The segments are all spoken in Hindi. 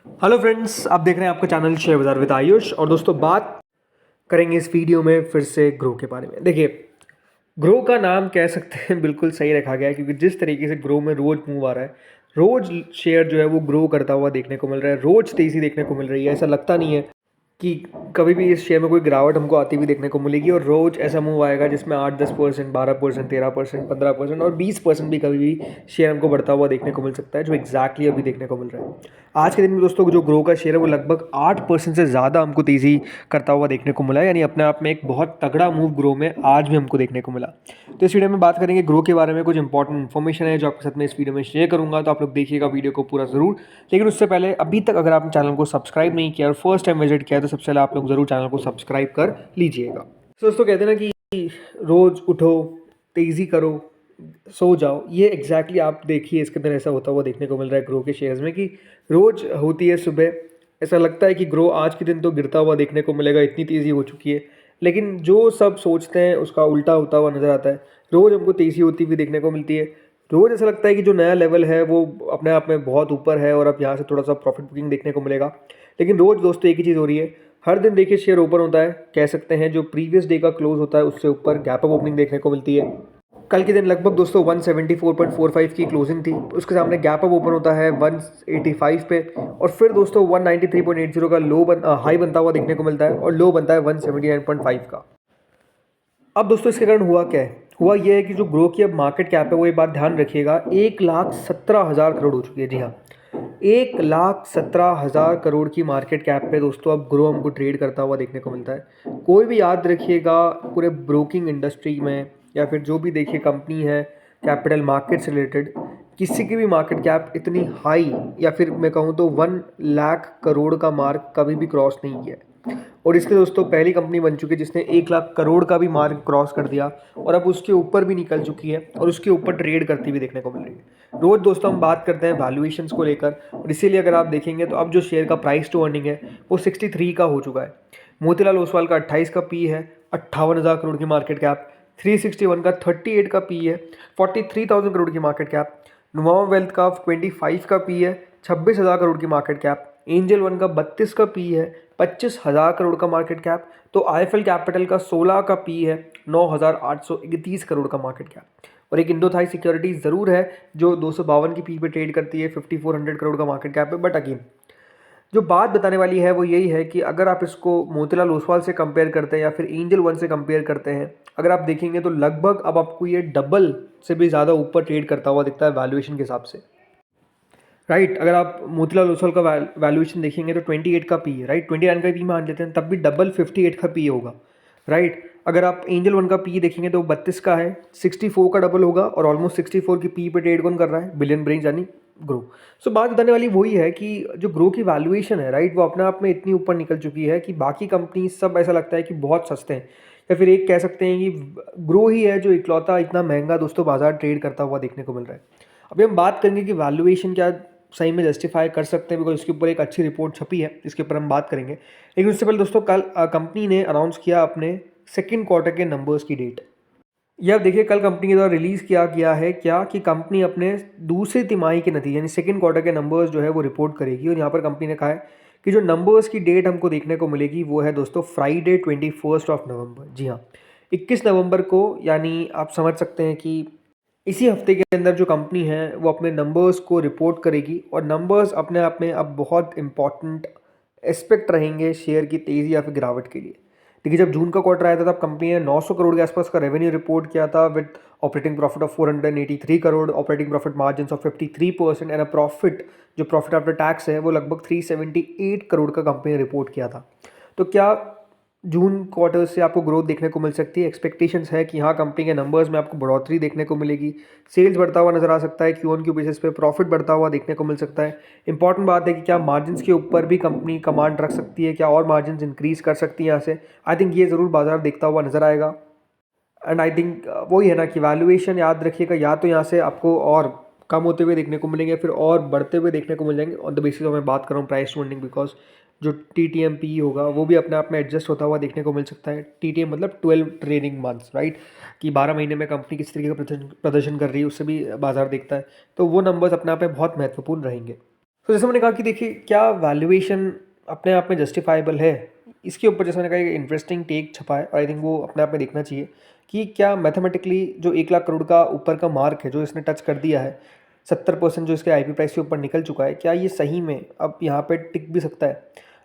हेलो फ्रेंड्स, आप देख रहे हैं आपका चैनल शेयर बाजार विद आयुष। और दोस्तों, बात करेंगे इस वीडियो में फिर से ग्रो के बारे में। देखिए, ग्रो का नाम कह सकते हैं बिल्कुल सही रखा गया है, क्योंकि जिस तरीके से ग्रो में रोज मूव आ रहा है, रोज शेयर जो है वो ग्रो करता हुआ देखने को मिल रहा है, रोज तेजी देखने को मिल रही है। ऐसा लगता नहीं है कि कभी भी इस शेयर में कोई गिरावट हमको आती हुई देखने को मिलेगी। और रोज ऐसा मूव आएगा जिसमें 8-10%, 12%, 13%, 15% और 20% भी कभी भी शेयर हमको बढ़ता हुआ देखने को मिल सकता है, जो एग्जैक्टली अभी देखने को मिल रहा है। आज के दिन में दोस्तों, जो ग्रो का शेयर है वो लगभग 8% से ज़्यादा हमको तेज़ी करता हुआ देखने को मिला है, यानी अपने आप में एक बहुत तगड़ा मूव ग्रो में आज भी हमको देखने को मिला। तो इस वीडियो में बात करेंगे ग्रो के बारे में। कुछ इंपॉर्टेंट इन्फॉर्मेशन है जो आपके साथ में इस वीडियो में शेयर करूंगा, तो आप लोग देखिएगा वीडियो को पूरा ज़रूर। लेकिन उससे पहले, अभी तक अगर आपने चैनल को सब्सक्राइब नहीं किया और फर्स्ट टाइम विजिट किया, तो सबसे पहले आप लोग ज़रूर चैनल को सब्सक्राइब कर लीजिएगा। तो दोस्तों, कहते हैं ना कि रोज़ उठो, तेज़ी करो, सो जाओ। ये एग्जैक्टली आप देखिए, इसके अंदर ऐसा होता हुआ देखने को मिल रहा है ग्रो के शेयर्स में, कि रोज़ होती है सुबह, ऐसा लगता है कि ग्रो आज के दिन तो गिरता हुआ देखने को मिलेगा, इतनी तेज़ी हो चुकी है। लेकिन जो सब सोचते हैं उसका उल्टा होता हुआ नज़र आता है। रोज़ हमको तेज़ी होती हुई देखने को मिलती है। रोज़ ऐसा लगता है कि जो नया लेवल है वो अपने आप में बहुत ऊपर है और अब यहाँ से थोड़ा सा प्रॉफिट बुकिंग देखने को मिलेगा। लेकिन रोज़ दोस्तों एक ही चीज़ हो रही है, हर दिन देखिए शेयर ओपन होता है, कह सकते हैं जो प्रीवियस डे का क्लोज होता है उससे ऊपर गैप अप ओपनिंग देखने को मिलती है। कल के दिन लगभग दोस्तों 174.45 की क्लोजिंग थी, उसके सामने गैप अप ओपन होता है 185 पे, और फिर दोस्तों 193.80 का हाई बनता हुआ देखने को मिलता है और लो बनता है 179.5 का। अब दोस्तों, इसके कारण हुआ क्या है? हुआ ये है कि जो ग्रो की अब मार्केट कैप है, वो ये बात ध्यान रखिएगा, 1,17,000 करोड़ हो चुकी है। जी हाँ, 1,17,000 करोड़ की मार्केट कैप पे दोस्तों अब ग्रो हमको ट्रेड करता हुआ देखने को मिलता है। कोई भी याद रखिएगा, पूरे ब्रोकिंग इंडस्ट्री में या फिर जो भी देखिए कंपनी है कैपिटल मार्केट से रिलेटेड, किसी की भी मार्केट कैप इतनी हाई या फिर मैं कहूँ तो 1,00,000 करोड़ का मार्क कभी भी क्रॉस नहीं किया है। और इसलिए दोस्तों पहली कंपनी बन चुकी है जिसने 1,00,000 करोड़ का भी मार्क क्रॉस कर दिया, और अब उसके ऊपर भी निकल चुकी है और उसके ऊपर ट्रेड करती हुई देखने को मिल रही है। रोज दोस्तों हम बात करते हैं वैल्यूएशंस को लेकर, और इसीलिए अगर आप देखेंगे तो अब जो शेयर का प्राइस टू अर्निंग है वो 63 का हो चुका है। मोतीलाल ओसवाल का 28 का पी है, 58,000 करोड़ की मार्केट कैप। 361 का 38 का पी है, 43,000 करोड़ की मार्केट कैप। नुवामा वेल्थ का 25 का पी है, 26,000 करोड़ की मार्केट कैप। एंजल वन का 32 का पी है, 25,000 करोड़ का मार्केट कैप। तो आईएफएल कैपिटल का 16 का पी है, 9,831 करोड़ का मार्केट कैप। और एक इंडो थाई सिक्योरिटीज ज़रूर है जो 252 की पी पे ट्रेड करती है, 5,400 करोड़ का मार्केट कैप है। बट अगेन, जो बात बताने वाली है वो यही है कि अगर आप इसको मोतीलाल ओसवाल से कंपेयर करते हैं या फिर एंजल वन से कंपेयर करते हैं, अगर आप देखेंगे तो लगभग अब आपको ये डबल से भी ज़्यादा ऊपर ट्रेड करता हुआ दिखता है वैल्यूएशन के हिसाब से। राइट, अगर आप मोतीलाल ओसवाल का वैल्यूएशन देखेंगे तो 28 का पी है, राइट, 29 का पी मान लेते हैं, तब भी डबल 58 का पी होगा। राइट, अगर आप एंजल वन का पी देखेंगे तो 32 का है, 64 का डबल होगा, और ऑलमोस्ट 64 की पी पे ट्रेड कौन कर रहा है? बिलियन ब्रेन यानी ग्रो। सो बात बताने वाली वही है कि जो ग्रो की वैल्यूएशन है, राइट, वो अपने आप में इतनी ऊपर निकल चुकी है कि बाकी कंपनी सब ऐसा लगता है कि बहुत सस्ते हैं, या फिर एक कह सकते हैं कि ग्रो ही है जो इकलौता इतना महंगा दोस्तों बाजार ट्रेड करता हुआ देखने को मिल रहा है। अभी हम बात करेंगे कि वैल्यूएशन क्या सही में जस्टिफाई कर सकते हैं, बिकॉज इसके ऊपर एक अच्छी रिपोर्ट छपी है, इसके ऊपर हम बात करेंगे। लेकिन उससे पहले दोस्तों, कल कंपनी ने अनाउंस किया अपने सेकंड क्वार्टर के नंबर्स की डेट। यह देखिए, कल कंपनी के द्वारा रिलीज़ किया गया है क्या कि कंपनी अपने दूसरी तिमाही के नतीजे यानी सेकंड क्वार्टर के नंबर्स जो है वो रिपोर्ट करेगी। और यहाँ पर कंपनी ने कहा है कि जो नंबर्स की डेट हमको देखने को मिलेगी वो है दोस्तों फ्राइडे 21 नवंबर। जी हाँ, 21 नवंबर को, यानी आप समझ सकते हैं कि इसी हफ्ते के अंदर जो कंपनी है वो अपने नंबर्स को रिपोर्ट करेगी। और नंबर्स अपने आप में अब बहुत इंपॉर्टेंट एस्पेक्ट रहेंगे शेयर की तेज़ी या फिर गिरावट के लिए। देखिए, जब जून का क्वार्टर आया था तब कंपनी ने 900 करोड़ के आसपास का रेवेन्यू रिपोर्ट किया था, with operating profit of 483 crore, operating profit margin of 53% and a profit, जो प्रॉफिट आफ्टर टैक्स है वो लगभग 378 करोड़ का कंपनी ने रिपोर्ट किया था। तो क्या जून क्वार्टर से आपको ग्रोथ देखने को मिल सकती है? एक्सपेक्टेशंस है कि हाँ, कंपनी के नंबर्स में आपको बढ़ोतरी देखने को मिलेगी, सेल्स बढ़ता हुआ नजर आ सकता है, क्यू ऑन क्यू बेसिस पे प्रॉफिट बढ़ता हुआ देखने को मिल सकता है। इंपॉर्टेंट बात है कि क्या मार्जिन्स के ऊपर भी कंपनी कमांड रख सकती है, क्या और मार्जिन्स इंक्रीज कर सकती है यहाँ से? आई थिंक ये ज़रूर बाजार देखता हुआ नजर आएगा। एंड आई थिंक वही है ना कि वैल्यूएशन याद रखिएगा, या तो यहाँ से आपको और कम होते हुए देखने को मिलेंगे, फिर और बढ़ते हुए देखने को मिल जाएंगे ऑन द बेसिस ऑफ मैं बात कर रहा हूँ प्राइस टू अर्निंग, बिकॉज जो TTM/PE होगा वो भी अपने आप में एडजस्ट होता हुआ देखने को मिल सकता है। TTM मतलब 12 ट्रेडिंग मंथ्स, राइट, कि 12 महीने में कंपनी किस तरीके का प्रदर्शन कर रही है उससे भी बाजार देखता है। तो वो नंबर्स अपने आप में बहुत महत्वपूर्ण रहेंगे। तो जैसे मैंने कहा कि देखिए क्या वैल्यूएशन अपने आप में जस्टिफाइबल है, इसके ऊपर जैसे मैंने कहा एक इंटरेस्टिंग टेक छपा है और आई थिंक वो अपने आप में देखना चाहिए कि क्या मैथमेटिकली जो 1 लाख करोड़ का ऊपर का मार्क है जो इसने टच कर दिया है, 70% जो इसके आईपी प्राइस के ऊपर निकल चुका है, क्या ये सही में अब यहाँ पे टिक भी सकता है।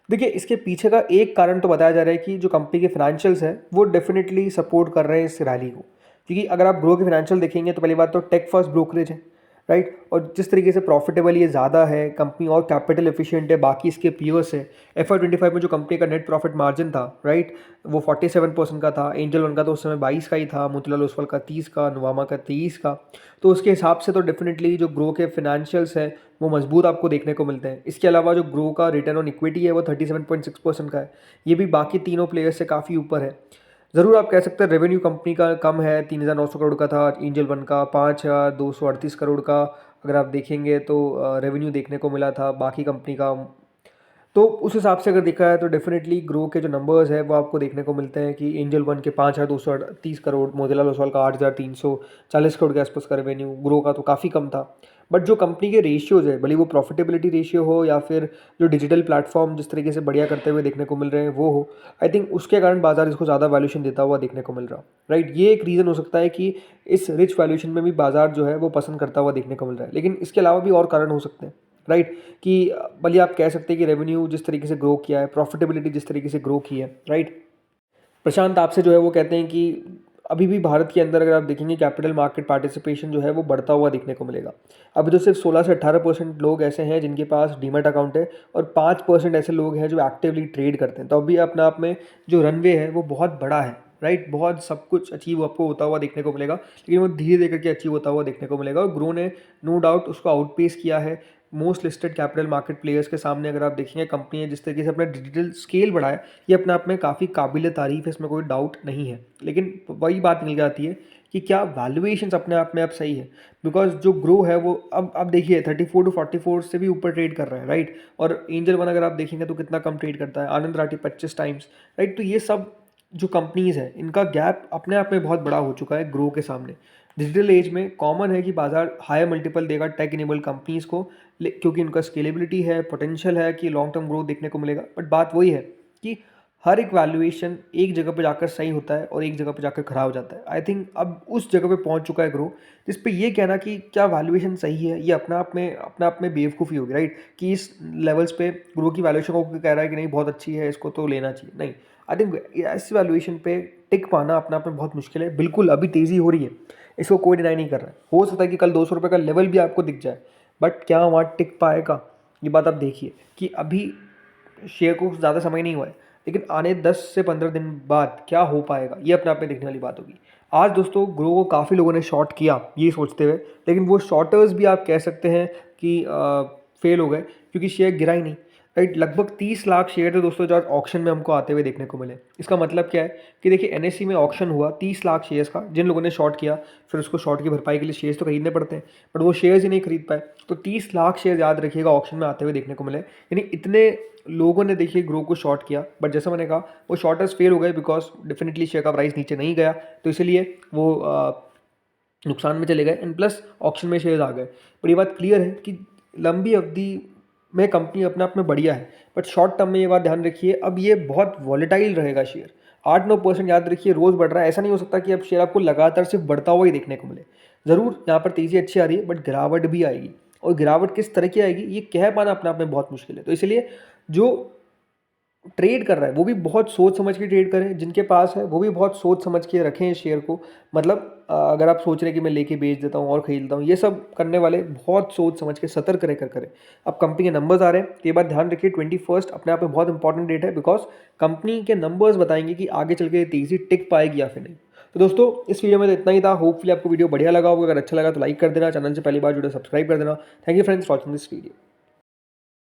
देखिए इसके पीछे का एक कारण तो बताया जा रहा है कि जो कंपनी के फाइनेंशियल्स है वो डेफिनेटली सपोर्ट कर रहे हैं इस रैली को, क्योंकि अगर आप ग्रो के फाइनेंशियल देखेंगे तो पहली बात तो टेक फर्स्ट ब्रोकरेज है, राइट। और जिस तरीके से प्रॉफिटेबल ये ज़्यादा है कंपनी और कैपिटल एफिशिएंट है बाकी इसके पीओस से, FY 2025 में जो कंपनी का नेट प्रॉफिट मार्जिन था, राइट, वो 47% का था। एंजल वन का तो उस समय 22 का ही था, मोतीलाल ओसवाल का 30 का, नुवामा का 23 का। तो उसके हिसाब से तो डेफिनेटली जो ग्रो के फाइनेंशियल्स है वो मजबूत आपको देखने को मिलते हैं। इसके अलावा जो ग्रो का रिटर्न ऑन इक्विटी है वो 37.6% का है, ये भी बाकी तीनों प्लेयर्स से काफ़ी ऊपर है। ज़रूर आप कह सकते हैं रेवेन्यू कंपनी का कम है, 3,900 करोड़ का था, एंजल वन का 5,238 करोड़ का अगर आप देखेंगे तो रेवेन्यू देखने को मिला था बाकी कंपनी का। तो उस हिसाब से अगर देखा है तो डेफिनेटली ग्रो के जो नंबर्स है वो आपको देखने को मिलते हैं कि एंजल वन के 5,238 करोड़, मोतीलाल ओसवाल का 8,340 करोड़ के आसपास का रेवेन्यू, ग्रो का तो काफ़ी कम था। बट जो कंपनी के रेशियोज है, भले वो प्रॉफिटेबिलिटी रेशियो हो या फिर जो डिजिटल प्लेटफॉर्म जिस तरीके से बढ़िया करते हुए देखने को मिल रहे हैं वो हो, आई थिंक उसके कारण बाजार इसको ज़्यादा वैल्यूशन देता हुआ देखने को मिल रहा, राइट। ये एक रीज़न हो सकता है कि इस रिच वैल्यूशन में भी बाजार जो है वो पसंद करता हुआ देखने को मिल रहा है। लेकिन इसके अलावा भी और कारण हो सकते हैं, राइट, कि भले आप कह सकते हैं कि रेवेन्यू जिस तरीके से ग्रो किया है, प्रॉफिटेबिलिटी जिस तरीके से ग्रो की है, राइट। प्रशांत आपसे जो है वो कहते हैं कि अभी भी भारत के अंदर अगर आप देखेंगे कैपिटल मार्केट पार्टिसिपेशन जो है वो बढ़ता हुआ देखने को मिलेगा। अभी तो सिर्फ 16 से 18% लोग ऐसे हैं जिनके पास डीमैट अकाउंट है और 5% ऐसे लोग हैं जो एक्टिवली ट्रेड करते हैं। तो अभी अपने आप में जो रनवे है वो बहुत बड़ा है, राइट। बहुत सब कुछ अचीव आपको होता हुआ देखने को मिलेगा, लेकिन वो धीरे धीरे करके अचीव होता हुआ देखने को मिलेगा और ग्रो ने नो डाउट उसको आउटपेस किया है most listed capital market players के सामने। अगर आप देखेंगे कंपनी है जिस तरीके से अपना डिजिटल स्केल बढ़ाया, ये अपने आप में काफ़ी काबिल तारीफ है, इसमें कोई डाउट नहीं है। लेकिन वही बात निकल जाती है कि क्या वैल्यूएशंस अपने आप में अब सही है, बिकॉज जो ग्रो है वो अब देखिए 34 to 44 से भी ऊपर ट्रेड कर रहा है, राइट। और एंजल वन अगर आप देखेंगे तो कितना कम ट्रेड करता है, आनंद राठी 25 टाइम्स, राइट। तो ये सब जो कंपनीज़ हैं इनका गैप अपने आप में बहुत बड़ा हो चुका है ग्रो के सामने। डिजिटल एज में कॉमन है कि बाजार हायर मल्टीपल देगा टेक इनेबल कंपनीज़ को, क्योंकि उनका स्केलेबिलिटी है, पोटेंशियल है कि लॉन्ग टर्म ग्रोथ देखने को मिलेगा। बट बात वही है कि हर एक वैल्यूएशन एक जगह पे जाकर सही होता है और एक जगह पे जाकर खराब हो जाता है। आई थिंक अब उस जगह पे पहुंच चुका है ग्रो जिस पे ये कहना कि क्या वैल्यूएशन सही है, ये अपने आप में बेवकूफ़ी होगी, राइट। कि इस लेवल्स पे ग्रो की वैल्यूएशन को कह रहा है कि नहीं बहुत अच्छी है, इसको तो लेना चाहिए, नहीं। आई थिंक इस वैल्यूएशन पे टिक पाना अपने आप में बहुत मुश्किल है। बिल्कुल अभी तेज़ी हो रही है, इसको कोई डिनाई नहीं कर रहा है। हो सकता है कि कल 200 रुपये का लेवल भी आपको दिख जाए, बट क्या वहाँ टिक पाएगा, ये बात आप देखिए कि अभी शेयर को ज़्यादा समय नहीं हुआ है, लेकिन आने 10 से 15 दिन बाद क्या हो पाएगा ये अपने आप में देखने वाली बात होगी। आज दोस्तों ग्रो को काफ़ी लोगों ने शॉर्ट किया ये सोचते हुए, लेकिन वो शॉर्टर्स भी आप कह सकते हैं कि फेल हो गए क्योंकि शेयर गिरा ही नहीं, राइट। लगभग 30 लाख शेयर थे दोस्तों जो आज ऑक्शन में हमको आते हुए देखने को मिले। इसका मतलब क्या है कि देखिए NSE में ऑक्शन हुआ 30 लाख शेयर्स का, जिन लोगों ने शॉर्ट किया फिर उसको शॉर्ट की भरपाई के लिए शेयर्स तो खरीदने पड़ते हैं, बट वो शेयर्स ही नहीं खरीद पाए। तो 30 लाख शेयर याद रखिएगा ऑक्शन में आते हुए देखने को मिले, यानी इतने लोगों ने देखिए ग्रो को शॉर्ट किया। बट जैसा मैंने कहा वो शॉर्टर्स फेल हो गए बिकॉज डेफिनेटली शेयर का प्राइस नीचे नहीं गया, तो इसलिए वो नुकसान में चले गए एंड प्लस ऑक्शन में शेयर आ गए। पर ये बात क्लियर है कि लंबी अवधि में कंपनी अपने आप में बढ़िया है, बट शॉर्ट टर्म में ये बात ध्यान रखिए अब ये बहुत वॉलेटाइल रहेगा शेयर। 8-9% याद रखिए रोज़ बढ़ रहा है, ऐसा नहीं हो सकता कि अब शेयर आपको लगातार सिर्फ बढ़ता हुआ ही देखने को मिले। ज़रूर यहाँ पर तेज़ी अच्छी आ रही है बट गिरावट भी आएगी, और गिरावट किस तरह की आएगी ये कह पाना अपने आप में बहुत मुश्किल है। तो इसलिए जो ट्रेड कर रहा है वो भी बहुत सोच समझ के ट्रेड करें, जिनके पास है वो भी बहुत सोच समझ के रखें शेयर को। मतलब अगर आप सोच रहे हैं कि मैं लेके बेच देता हूँ और खरीद लेता हूँ, ये सब करने वाले बहुत सोच समझ के सतर्क रहकर करें। अब कंपनी के नंबर्स आ रहे हैं, ये बात ध्यान रखिए 21 अपने आप में बहुत इंपॉर्टेंट डेट है, बिकॉज कंपनी के नंबर्स बताएंगे कि आगे चल के तेजी टिक पाएगी या फिर नहीं। तो दोस्तों इस वीडियो में तो इतना ही था। होपफुली आपको वीडियो बढ़िया लगा होगा, अगर अच्छा लगा तो लाइक कर देना, चैनल से पहली बार जुड़े सब्सक्राइब कर देना। Thank you friends watching this video.